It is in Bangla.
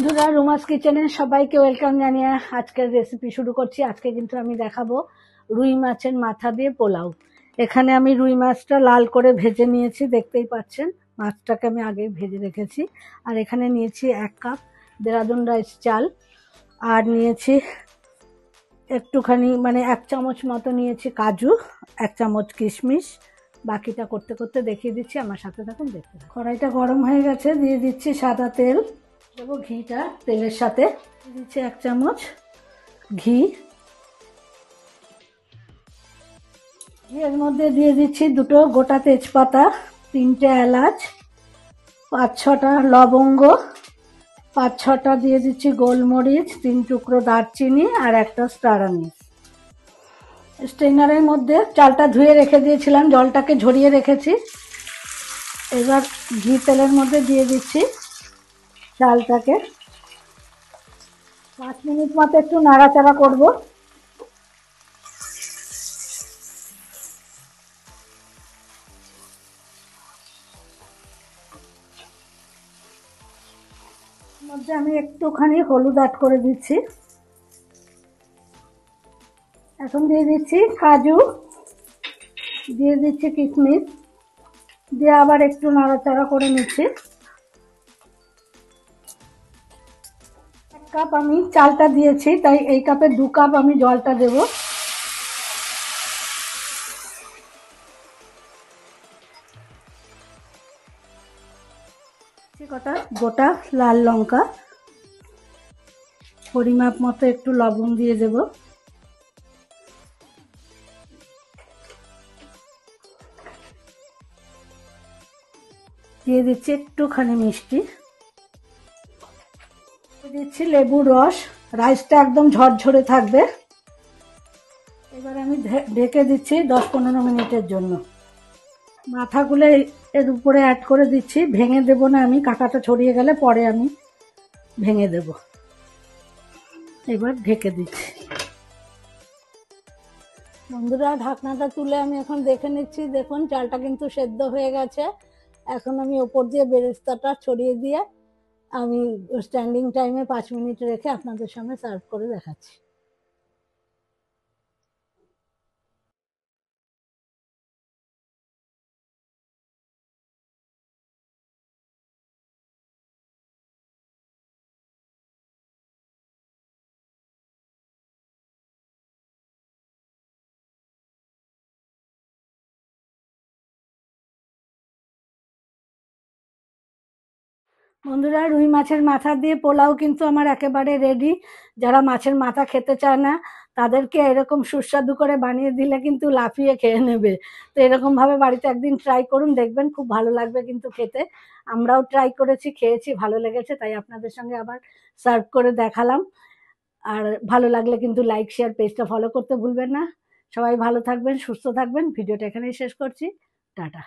বন্ধুরা, রুমাস কিচেনে সবাইকে ওয়েলকাম জানিয়ে আজকের রেসিপি শুরু করছি। আজকে কিন্তু আমি দেখাবো রুই মাছের মাথা দিয়ে পোলাও। এখানে আমি রুই মাছটা লাল করে ভেজে নিয়েছি, দেখতেই পাচ্ছেন। মাছটাকে আমি আগেই ভেজে রেখেছি। আর এখানে নিয়েছি 1 কাপ দেরাদুন রাইস চাল, আর নিয়েছি একটুখানি 1 চামচ মতো নিয়েছি কাজু, 1 চামচ কিশমিশ। বাকিটা করতে করতে দেখিয়ে দিচ্ছি, আমার সাথে থাকুন, দেখতে থাকুন। কড়াইটা গরম হয়ে গেছে, দিয়ে দিচ্ছি সাদা তেল। দেবো ঘিটা তেলের সাথে, দিচ্ছি 1 চামচ ঘি। এর মধ্যে দিয়ে দিচ্ছি 2টো গোটা তেজপাতা, 3টে এলাচ, 5-6টা লবঙ্গ, 5-6টা দিয়ে দিচ্ছি গোলমরিচ, 3 টুকরো দারচিনি আর একটা স্টার আনিস। স্ট্রেনারের মধ্যে চালটা ধুয়ে রেখে দিয়েছিলাম, জলটাকে ঝরিয়ে রেখেছি। এবার ঘি তেলের মধ্যে দিয়ে দিচ্ছি চালটাকে। 5 মিনিট মতো একটু নাড়াচাড়া করব। মধ্যে আমি একটুখানি হলুদ অ্যাড করে দিচ্ছি। এখন দিয়ে দিচ্ছি কাজু, দিয়ে দিচ্ছি কিশমিশ, দিয়ে আবার একটু নাড়াচাড়া করে নিচ্ছি। 1 কাপ আমি চালটা দিয়েছি, তাই এই কাপে 2 কাপ আমি জলটা দেব। কটা গোটা লাল লঙ্কা, পরিমাপ মতো একটু লবণ দিয়ে দেব। দিয়ে দিচ্ছি একটুখানি মিষ্টি, দিচ্ছি লেবুর রস। রাইসটা একদম ঝরঝরে থাকবে। এবার আমি ঢেকে দিচ্ছি 10-15 মিনিটের জন্য। মাথাগুলো এর উপরে অ্যাড করে দিচ্ছি, ভেঙে দেব না আমি, কাঁটাটা ছড়িয়ে গেলে পরে আমি ভেঙে দেব। এবার ঢেকে দিচ্ছি। বন্ধুরা, ঢাকনাটা তুলে আমি এখন দেখে নিচ্ছি। দেখুন, চালটা কিন্তু সেদ্ধ হয়ে গেছে। এখন আমি ওপর দিয়ে বেরেস্তাটা ছড়িয়ে দিয়ে আমি স্ট্যান্ডিং টাইমে 5 মিনিট রেখে আপনাদের সামনে সার্ভ করে দেখাচ্ছি। বন্ধুরা, রুই মাছের মাথা দিয়ে পোলাও কিন্তু আমার একেবারে রেডি। যারা মাছের মাথা খেতে চায় না, তাদেরকে এরকম সুস্বাদু করে বানিয়ে দিলে কিন্তু লাফিয়ে খেয়ে নেবে। তো এরকম ভাবে বাড়িতে একদিন ট্রাই করুন, দেখবেন খুব ভালো লাগবে কিন্তু খেতে। আমরাও ট্রাই করেছি, খেয়েছি, ভালো লেগেছে, তাই আপনাদের সঙ্গে আবার সার্ভ করে দেখালাম। আর ভালো লাগলে কিন্তু লাইক, শেয়ার, পেজটা ফলো করতে ভুলবেন না। সবাই ভালো থাকবেন, সুস্থ থাকবেন। ভিডিওটা এখানেই শেষ করছি। টাটা।